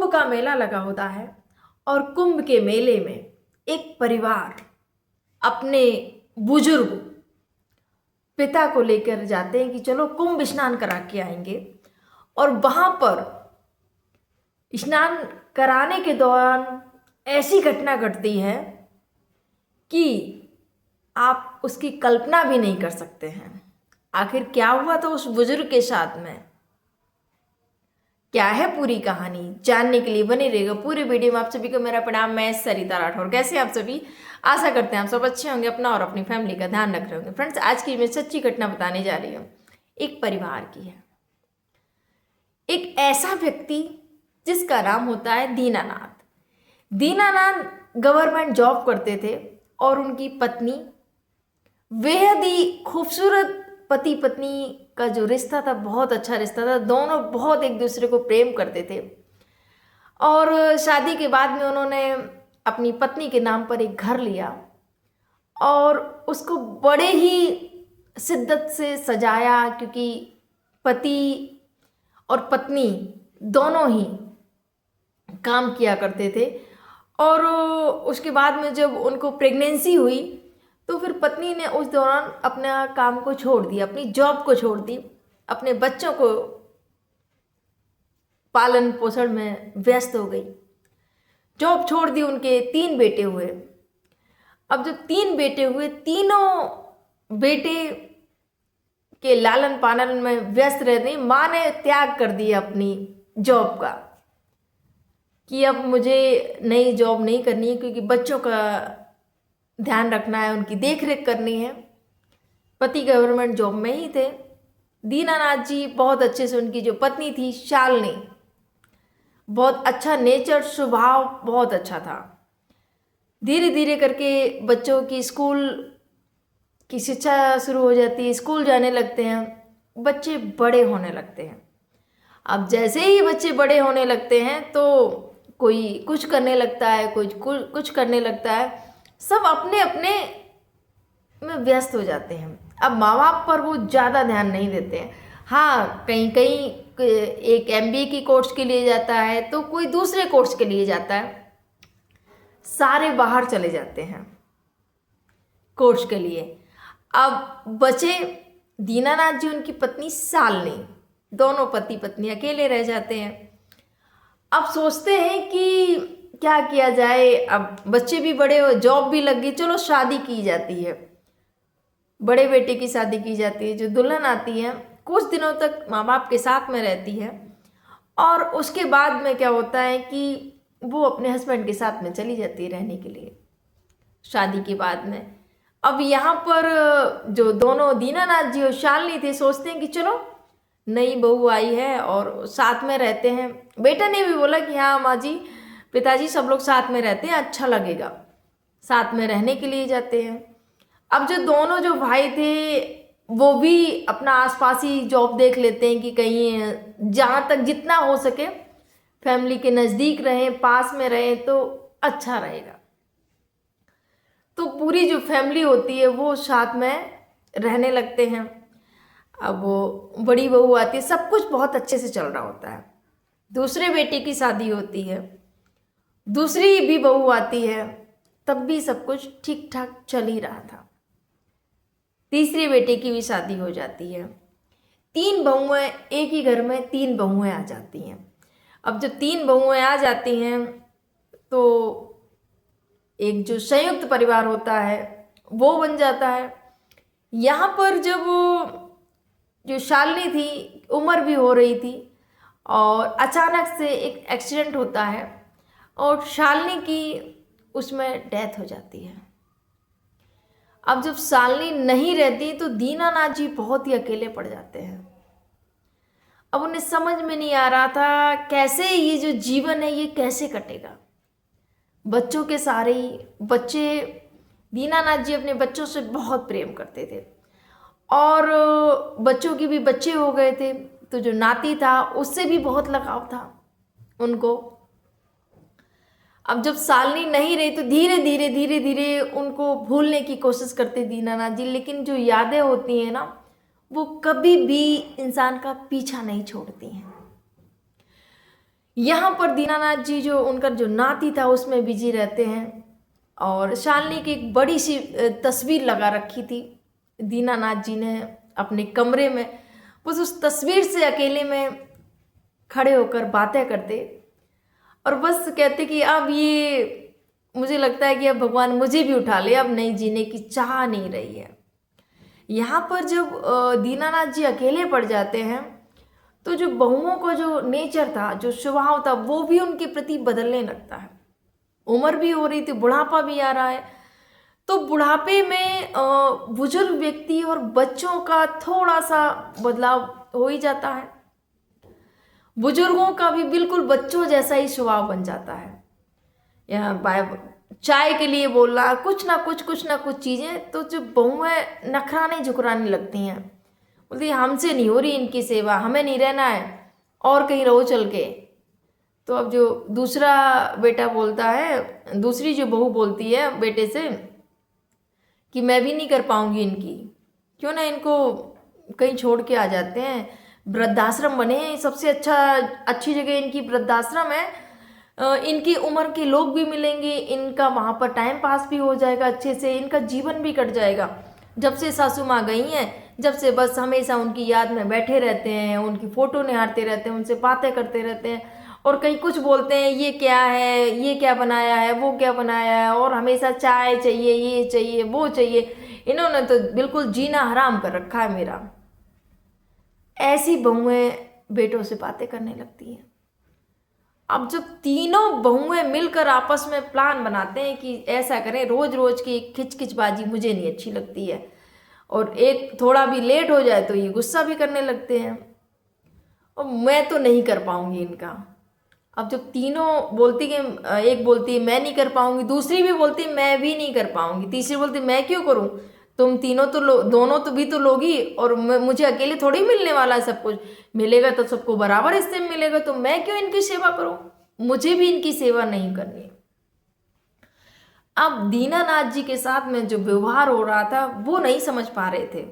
कुंभ का मेला लगा होता है और कुंभ के मेले में एक परिवार अपने बुजुर्ग पिता को लेकर जाते हैं कि चलो कुंभ स्नान करा के आएंगे। और वहां पर स्नान कराने के दौरान ऐसी घटना घटती है कि आप उसकी कल्पना भी नहीं कर सकते हैं। आखिर क्या हुआ तो उस बुजुर्ग के साथ में, क्या है पूरी कहानी, जानने के लिए बने रहेगा पूरे वीडियो में। आप सभी को मेरा प्रणाम। मैं सरिता राठौर। कैसे आप सभी? आशा करते हैं आप सब अच्छे होंगे, अपना और अपनी फैमिली का ध्यान रख रहे होंगे। फ्रेंड्स, आज की मैं सच्ची घटना बताने जा रही हूँ, एक परिवार की है। एक ऐसा व्यक्ति जिसका नाम होता है दीनानाथ। दीनानाथ गवर्नमेंट जॉब करते थे और उनकी पत्नी, बेहद ही खूबसूरत पति पत्नी का जो रिश्ता था बहुत अच्छा रिश्ता था। दोनों बहुत एक दूसरे को प्रेम करते थे और शादी के बाद में उन्होंने अपनी पत्नी के नाम पर एक घर लिया और उसको बड़े ही शिद्दत से सजाया, क्योंकि पति और पत्नी दोनों ही काम किया करते थे। और उसके बाद में जब उनको प्रेगनेंसी हुई तो फिर पत्नी ने उस दौरान अपना काम को छोड़ दिया, अपनी जॉब को छोड़ दी, अपने बच्चों को पालन पोषण में व्यस्त हो गई। जॉब छोड़ दी। उनके 3 बेटे हुए। अब जब 3 बेटे हुए, तीनों बेटे के लालन पालन में व्यस्त रहने, माँ ने त्याग कर दिया अपनी जॉब का कि अब मुझे नई जॉब नहीं करनी है, क्योंकि बच्चों का ध्यान रखना है, उनकी देख रेख करनी है। पति गवर्नमेंट जॉब में ही थे। दीनानाथ जी बहुत अच्छे से, उनकी जो पत्नी थी शालिनी, बहुत अच्छा नेचर, स्वभाव बहुत अच्छा था। धीरे धीरे करके बच्चों की स्कूल की शिक्षा शुरू हो जाती है, स्कूल जाने लगते हैं, बच्चे बड़े होने लगते हैं। अब जैसे ही बच्चे बड़े होने लगते हैं तो कोई कुछ करने लगता है, कोई कुछ करने लगता है, सब अपने अपने में व्यस्त हो जाते हैं। अब माँ बाप पर वो ज़्यादा ध्यान नहीं देते हैं। हाँ, कहीं कहीं एक MBA की कोर्स के लिए जाता है तो कोई दूसरे कोर्स के लिए जाता है, सारे बाहर चले जाते हैं कोर्स के लिए। अब बचे दीनानाथ जी, उनकी पत्नी शालिनी, दोनों पति पत्नी अकेले रह जाते हैं। अब सोचते हैं कि क्या किया जाए। अब बच्चे भी बड़े हो, जॉब भी लग गई, चलो शादी की जाती है। बड़े बेटे की शादी की जाती है। जो दुल्हन आती है कुछ दिनों तक माँ बाप के साथ में रहती है और उसके बाद में क्या होता है कि वो अपने हस्बैंड के साथ में चली जाती है रहने के लिए शादी के बाद में। अब यहाँ पर जो दोनों दीनानाथ जी और शालिनी थे, सोचते हैं कि चलो नई बहू आई है और साथ में रहते हैं। बेटा ने भी बोला कि हाँ माँ जी, पिताजी सब लोग साथ में रहते हैं, अच्छा लगेगा, साथ में रहने के लिए जाते हैं। अब जो दोनों जो भाई थे वो भी अपना आसपास ही जॉब देख लेते हैं कि कहीं जहाँ तक जितना हो सके फैमिली के नज़दीक रहें, पास में रहें तो अच्छा रहेगा। तो पूरी जो फैमिली होती है वो साथ में रहने लगते हैं। अब वो बड़ी बहू आती है, सब कुछ बहुत अच्छे से चल रहा होता है। दूसरे बेटे की शादी होती है, दूसरी भी बहू आती है, तब भी सब कुछ ठीक ठाक चल ही रहा था। तीसरे बेटे की भी शादी हो जाती है। 3 बहुएं, एक ही घर में 3 बहुएं आ जाती हैं। अब जब 3 बहुएं आ जाती हैं तो एक जो संयुक्त परिवार होता है वो बन जाता है। यहाँ पर जब जो शालिनी थी, उम्र भी हो रही थी और अचानक से एक एक्सीडेंट होता है और शालिनी की उसमें डेथ हो जाती है। अब जब शालिनी नहीं रहती तो दीनानाथ जी बहुत ही अकेले पड़ जाते हैं। अब उन्हें समझ में नहीं आ रहा था कैसे ये जो जीवन है ये कैसे कटेगा। बच्चों के सारे ही बच्चे, दीनानाथ जी अपने बच्चों से बहुत प्रेम करते थे और बच्चों की भी बच्चे हो गए थे, तो जो नाती था उससे भी बहुत लगाव था उनको। अब जब शालिनी नहीं रही तो धीरे धीरे उनको भूलने की कोशिश करते दीनानाथ जी, लेकिन जो यादें होती हैं ना वो कभी भी इंसान का पीछा नहीं छोड़ती हैं। यहाँ पर दीनानाथ जी जो उनका जो नाती था उसमें बिजी रहते हैं, और शालिनी की एक बड़ी सी तस्वीर लगा रखी थी दीनानाथ जी ने अपने कमरे में। बस उस तस्वीर से अकेले में खड़े होकर बातें करते और बस कहते कि अब ये मुझे लगता है कि अब भगवान मुझे भी उठा ले, अब नहीं जीने की चाह नहीं रही है। यहाँ पर जब दीनानाथ जी अकेले पड़ जाते हैं तो जो बहुओं का जो नेचर था, जो स्वभाव था, वो भी उनके प्रति बदलने लगता है। उम्र भी हो रही थी, बुढ़ापा भी आ रहा है, तो बुढ़ापे में बुजुर्ग व्यक्ति और बच्चों का थोड़ा सा बदलाव हो ही जाता है। बुजुर्गों का भी बिल्कुल बच्चों जैसा ही स्वभाव बन जाता है। चाय के लिए बोलना, कुछ ना कुछ चीज़ें, तो जो बहुएं नखराने झुकराने लगती हैं, बोलती हमसे नहीं हो रही इनकी सेवा, हमें नहीं रहना है, और कहीं रहो चल के। तो अब जो दूसरा बेटा बोलता है, दूसरी जो बहू बोलती है बेटे से कि मैं भी नहीं कर पाऊंगी इनकी, क्यों ना इनको कहीं छोड़ के आ जाते हैं, वृद्धाश्रम बने हैं, सबसे अच्छी जगह इनकी वृद्धाश्रम है, इनकी उम्र के लोग भी मिलेंगे, इनका वहाँ पर टाइम पास भी हो जाएगा अच्छे से, इनका जीवन भी कट जाएगा। जब से सासू माँ गई हैं, जब से बस हमेशा उनकी याद में बैठे रहते हैं, उनकी फ़ोटो निहारते रहते हैं, उनसे बातें करते रहते हैं, और कहीं कुछ बोलते हैं ये क्या है, ये क्या बनाया है, वो क्या बनाया है, और हमेशा चाय चाहिए, ये चाहिए, वो चाहिए। इन्होंने तो बिल्कुल जीना हराम कर रखा है मेरा। ऐसी बहुएं बेटों से बातें करने लगती हैं। अब जब तीनों बहुएं मिलकर आपस में प्लान बनाते हैं कि ऐसा करें, रोज रोज की खिचखिचबाजी मुझे नहीं अच्छी लगती है, और एक थोड़ा भी लेट हो जाए तो ये गुस्सा भी करने लगते हैं, और मैं तो नहीं कर पाऊंगी इनका। अब जब तीनों बोलती कि एक बोलती है मैं नहीं कर पाऊंगी, दूसरी भी बोलती है मैं भी नहीं कर पाऊंगी, तीसरी बोलती मैं क्यों करूं, तुम तीनों तो दोनों तो भी तो लोगी, और मुझे अकेले थोड़ी मिलने वाला है, सब कुछ मिलेगा तो सबको बराबर हिस्से में मिलेगा, तो मैं क्यों इनकी सेवा करूं, मुझे भी इनकी सेवा नहीं करनी। अब दीनानाथ जी के साथ में जो व्यवहार हो रहा था वो नहीं समझ पा रहे थे।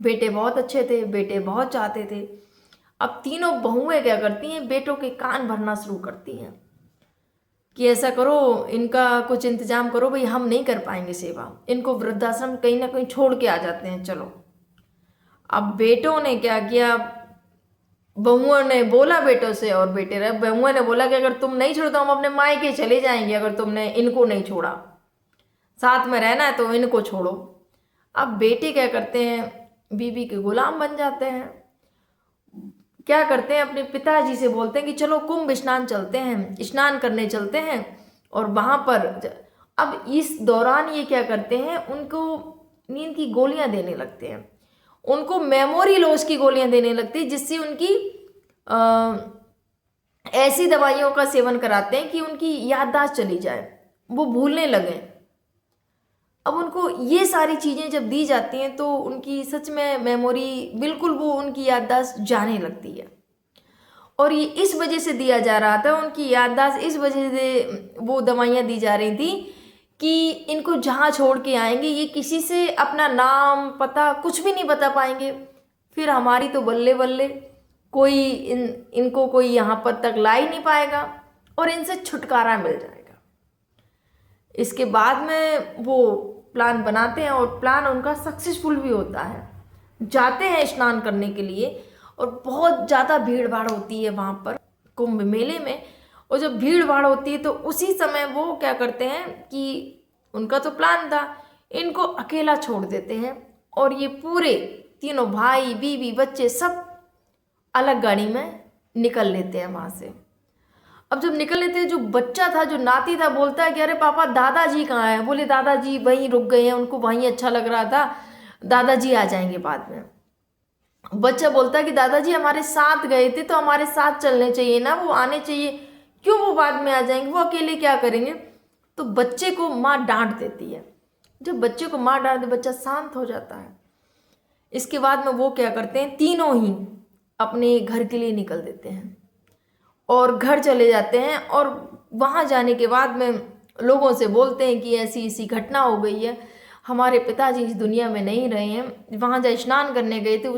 बेटे बहुत अच्छे थे, बेटे बहुत चाहते थे। अब तीनों बहुएं क्या करती हैं, बेटों के कान भरना शुरू करती हैं कि ऐसा करो, इनका कुछ इंतजाम करो, भाई हम नहीं कर पाएंगे सेवा, इनको वृद्धाश्रम कहीं ना कहीं छोड़ के आ जाते हैं, चलो। अब बेटों ने क्या किया, बहुओं ने बोला बेटों से, और बहुओं ने बोला कि अगर तुम नहीं छोड़ो तो हम अपने मायके चले जाएंगे, अगर तुमने इनको नहीं छोड़ा, साथ में रहना है तो इनको छोड़ो। अब बेटे क्या करते हैं, बीवी के गुलाम बन जाते हैं। क्या करते हैं, अपने पिताजी से बोलते हैं कि चलो कुंभ स्नान चलते हैं, स्नान करने चलते हैं, और वहाँ पर अब इस दौरान ये क्या करते हैं, उनको नींद की गोलियां देने लगते हैं, उनको मेमोरी लॉस की गोलियां देने लगती है, जिससे उनकी ऐसी दवाइयों का सेवन कराते हैं कि उनकी याददाश्त चली जाए, वो भूलने लगे। अब उनको ये सारी चीज़ें जब दी जाती हैं तो उनकी सच में मेमोरी बिल्कुल, वो उनकी याददाश्त जाने लगती है, और ये इस वजह से दिया जा रहा था, उनकी याददाश्त इस वजह से वो दवाइयाँ दी जा रही थी कि इनको जहाँ छोड़ के आएंगे ये किसी से अपना नाम पता कुछ भी नहीं बता पाएंगे, फिर हमारी तो बल्ले बल्ले, कोई इनको कोई यहाँ पर तक ला ही नहीं पाएगा, और इनसे छुटकारा मिल जाएगा। इसके बाद में वो प्लान बनाते हैं, और प्लान उनका सक्सेसफुल भी होता है। जाते हैं स्नान करने के लिए, और बहुत ज़्यादा भीड़ भाड़ होती है वहाँ पर कुंभ मेले में, और जब भीड़ भाड़ होती है तो उसी समय वो क्या करते हैं कि उनका तो प्लान था, इनको अकेला छोड़ देते हैं, और ये पूरे तीनों भाई बीवी बच्चे सब अलग गाड़ी में निकल लेते हैं वहाँ से। अब जब निकल लेते हैं, जो बच्चा था, जो नाती था, बोलता है कि अरे पापा दादाजी कहाँ हैं, बोले दादाजी वहीं रुक गए हैं, उनको वहीं अच्छा लग रहा था, दादाजी आ जाएंगे बाद में। बच्चा बोलता है कि दादाजी हमारे साथ गए थे तो हमारे साथ चलने चाहिए ना, वो आने चाहिए, क्यों वो बाद में आ जाएंगे, वो अकेले क्या करेंगे। तो बच्चे को माँ डांट देती है। जब बच्चे को माँ डांट दे, बच्चा शांत हो जाता है। इसके बाद में वो क्या करते हैं, तीनों ही अपने घर के लिए निकल देते हैं और घर चले जाते हैं, और वहाँ जाने के बाद में लोगों से बोलते हैं कि ऐसी ऐसी घटना हो गई है, हमारे पिताजी इस दुनिया में नहीं रहे हैं, वहाँ जब स्नान करने गए थे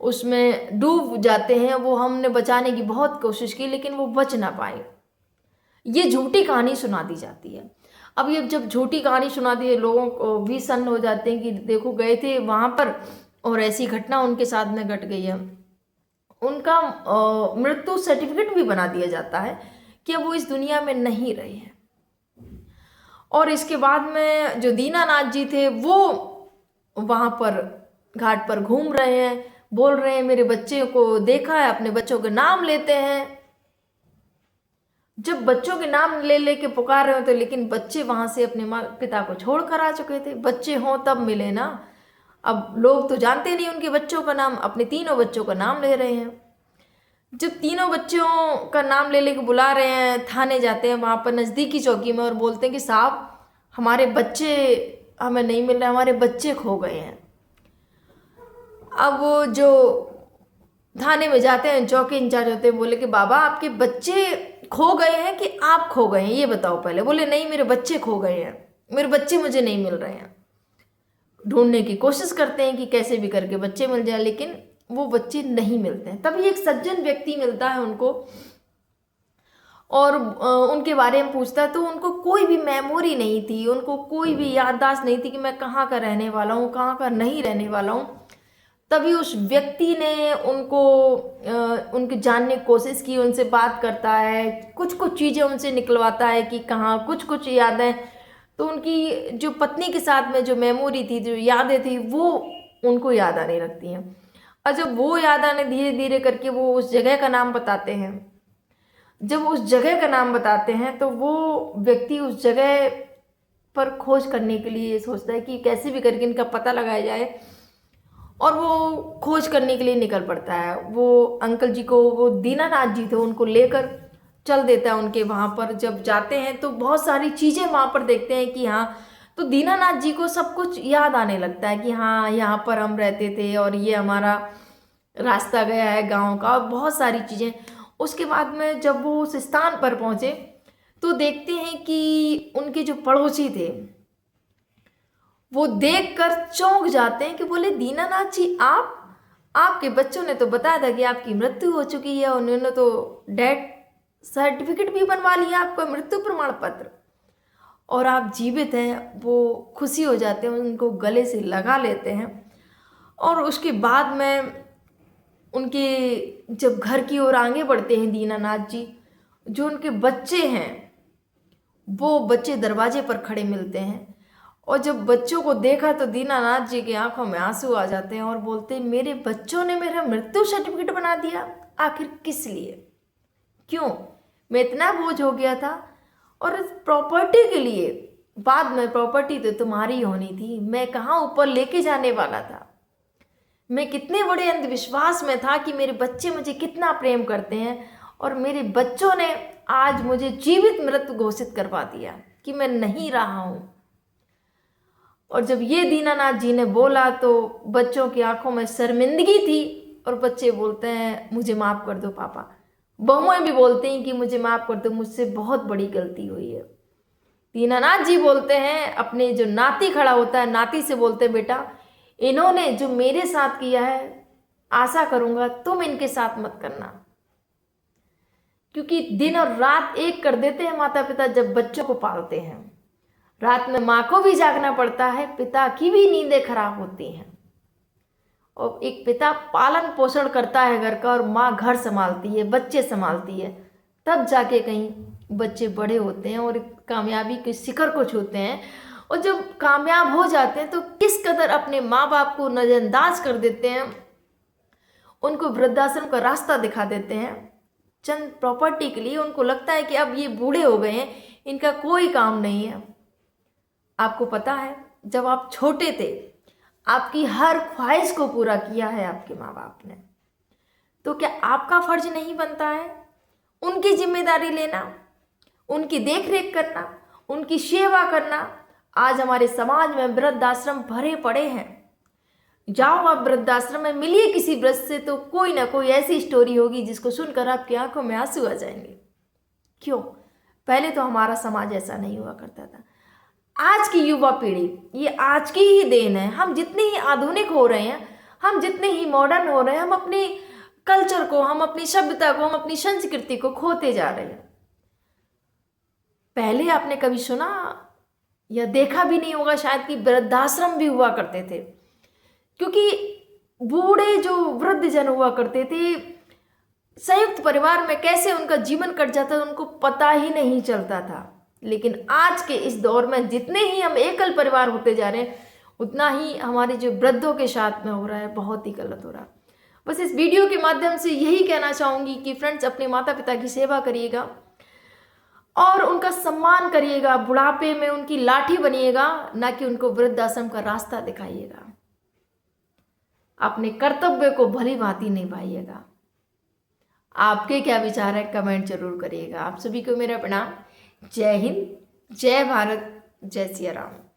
उसमें डूब जाते हैं। वो हमने बचाने की बहुत कोशिश की लेकिन वो बच ना पाए। ये झूठी कहानी सुना दी जाती है। अब ये जब झूठी कहानी सुना दी है, लोगों को भी सन्न हो जाते हैं कि देखो गए थे वहाँ पर और ऐसी घटना उनके साथ में घट गई है। उनका मृत्यु सर्टिफिकेट भी बना दिया जाता है कि अब वो इस दुनिया में नहीं रहे हैं। और इसके बाद में जो दीनानाथ जी थे वो वहाँ पर घाट पर घूम रहे हैं, बोल रहे हैं मेरे बच्चे को देखा है, अपने बच्चों के नाम लेते हैं। जब बच्चों के नाम ले लेके पुकार रहे हो तो लेकिन बच्चे वहां से अपने माँ पिता को छोड़ कर आ चुके थे। बच्चे हों तब मिले ना। अब लोग तो जानते नहीं उनके बच्चों का नाम, अपने तीनों बच्चों का नाम ले रहे हैं। जब तीनों बच्चों का नाम ले लेके बुला रहे हैं, थाने जाते हैं वहाँ पर नज़दीकी चौकी में और बोलते हैं कि साहब हमारे बच्चे हमें नहीं मिल रहे, हमारे बच्चे खो गए हैं। अब वो जो थाने में जाते हैं, चौकी इंचार्ज होते हैं, बोले कि बाबा आपके बच्चे खो गए हैं कि आप खो गए हैं, ये बताओ पहले। बोले नहीं मेरे बच्चे खो गए हैं, मेरे बच्चे मुझे नहीं मिल रहे हैं। ढूंढने की कोशिश करते हैं कि कैसे भी करके बच्चे मिल जाए, लेकिन वो बच्चे नहीं मिलते हैं। तभी एक सज्जन व्यक्ति मिलता है उनको और उनके बारे में पूछता है। तो उनको कोई भी मेमोरी नहीं थी, उनको कोई भी याददाश्त नहीं थी कि मैं कहाँ का रहने वाला हूँ, कहाँ का नहीं रहने वाला हूँ। तभी उस व्यक्ति ने उनको उनके जानने की कोशिश की, उनसे बात करता है, कुछ कुछ चीज़ें उनसे निकलवाता है कि कहाँ कुछ कुछ यादें। तो उनकी जो पत्नी के साथ में जो मेमोरी थी, जो यादें थी, वो उनको याद आने लगती हैं। और जब वो याद आने धीरे धीरे करके वो उस जगह का नाम बताते हैं। जब उस जगह का नाम बताते हैं तो वो व्यक्ति उस जगह पर खोज करने के लिए सोचता है कि कैसे भी करके इनका पता लगाया जाए, और वो खोज करने के लिए निकल पड़ता है। वो अंकल जी को, वो दीनानाथ जी थे, उनको लेकर चल देता है उनके वहाँ पर। जब जाते हैं तो बहुत सारी चीज़ें वहाँ पर देखते हैं कि हाँ, तो दीनानाथ जी को सब कुछ याद आने लगता है कि हाँ यहाँ पर हम रहते थे और ये हमारा रास्ता गया है गाँव का, और बहुत सारी चीज़ें। उसके बाद में जब वो उस स्थान पर पहुँचे तो देखते हैं कि उनके जो पड़ोसी थे वो देखकर चौंक जाते हैं कि बोले दीनानाथ जी आपके बच्चों ने तो बताया था कि आपकी मृत्यु हो चुकी है, उन्होंने तो डेथ सर्टिफिकेट भी बनवा लिया, आपका मृत्यु प्रमाण पत्र, और आप जीवित हैं। वो खुशी हो जाते हैं, उनको गले से लगा लेते हैं। और उसके बाद में उनके जब घर की ओर आगे बढ़ते हैं दीनानाथ जी, जो उनके बच्चे हैं वो बच्चे दरवाजे पर खड़े मिलते हैं। और जब बच्चों को देखा तो दीनानाथ जी की आंखों में आंसू आ जाते हैं और बोलते हैं मेरे बच्चों ने मेरा मृत्यु सर्टिफिकेट बना दिया, आखिर किस लिए, क्यों, मैं इतना बोझ हो गया था। और इस प्रॉपर्टी के लिए, बाद में प्रॉपर्टी तो तुम्हारी होनी थी, मैं कहाँ ऊपर लेके जाने वाला था। मैं कितने बड़े अंधविश्वास में था कि मेरे बच्चे मुझे कितना प्रेम करते हैं, और मेरे बच्चों ने आज मुझे जीवित मृत्यु घोषित करवा दिया कि मैं नहीं रहा हूँ। और जब ये दीनानाथ जी ने बोला तो बच्चों की आंखों में शर्मिंदगी थी, और बच्चे बोलते हैं मुझे माफ़ कर दो पापा। बहुएं भी बोलते हैं कि मुझे माफ़ कर दो, मुझसे बहुत बड़ी गलती हुई है। दीनानाथ जी बोलते हैं, अपने जो नाती खड़ा होता है नाती से बोलते हैं बेटा इन्होंने जो मेरे साथ किया है, आशा करूँगा तुम इनके साथ मत करना। क्योंकि दिन और रात एक कर देते हैं माता पिता जब बच्चों को पालते हैं। रात में माँ को भी जागना पड़ता है, पिता की भी नींदें खराब होती हैं। और एक पिता पालन पोषण करता है घर का, और माँ घर संभालती है, बच्चे संभालती है, तब जाके कहीं बच्चे बड़े होते हैं और कामयाबी के शिखर को छूते हैं। और जब कामयाब हो जाते हैं तो किस कदर अपने माँ बाप को नज़रअंदाज कर देते हैं, उनको वृद्धाश्रम का रास्ता दिखा देते हैं चंद प्रॉपर्टी के लिए। उनको लगता है कि अब ये बूढ़े हो गए हैं, इनका कोई काम नहीं है। आपको पता है जब आप छोटे थे आपकी हर ख्वाहिश को पूरा किया है आपके माँ बाप ने, तो क्या आपका फर्ज नहीं बनता है उनकी जिम्मेदारी लेना, उनकी देख रेख करना, उनकी सेवा करना। आज हमारे समाज में वृद्धाश्रम भरे पड़े हैं। जाओ आप वृद्धाश्रम में, मिलिए किसी वृद्ध से, तो कोई ना कोई ऐसी स्टोरी होगी जिसको सुनकर आपकी आंखों में आंसू आ जाएंगे। क्यों? पहले तो हमारा समाज ऐसा नहीं हुआ करता था। आज की युवा पीढ़ी, ये आज की ही देन है। हम जितने ही आधुनिक हो रहे हैं, हम जितने ही मॉडर्न हो रहे हैं, हम अपने कल्चर को, हम अपनी सभ्यता को, हम अपनी संस्कृति को खोते जा रहे हैं। पहले आपने कभी सुना या देखा भी नहीं होगा शायद कि वृद्धाश्रम भी हुआ करते थे, क्योंकि बूढ़े जो वृद्ध जन हुआ करते थे, संयुक्त परिवार में कैसे उनका जीवन कट जाता था उनको पता ही नहीं चलता था। लेकिन आज के इस दौर में जितने ही हम एकल परिवार होते जा रहे हैं, उतना ही हमारे जो वृद्धों के साथ में हो रहा है, बहुत ही गलत हो रहा है। बस इस वीडियो के माध्यम से यही कहना चाहूँगी कि फ्रेंड्स, अपने माता पिता की सेवा करिएगा और उनका सम्मान करिएगा, बुढ़ापे में उनकी लाठी बनिएगा, ना कि उनको वृद्धाश्रम का रास्ता दिखाइएगा। अपने कर्तव्य को भली भांति निभाइएगा। आपके क्या विचार है, कमेंट जरूर करिएगा। आप सभी को मेरा प्रणाम। जय हिंद, जय भारत, जय सिया राम।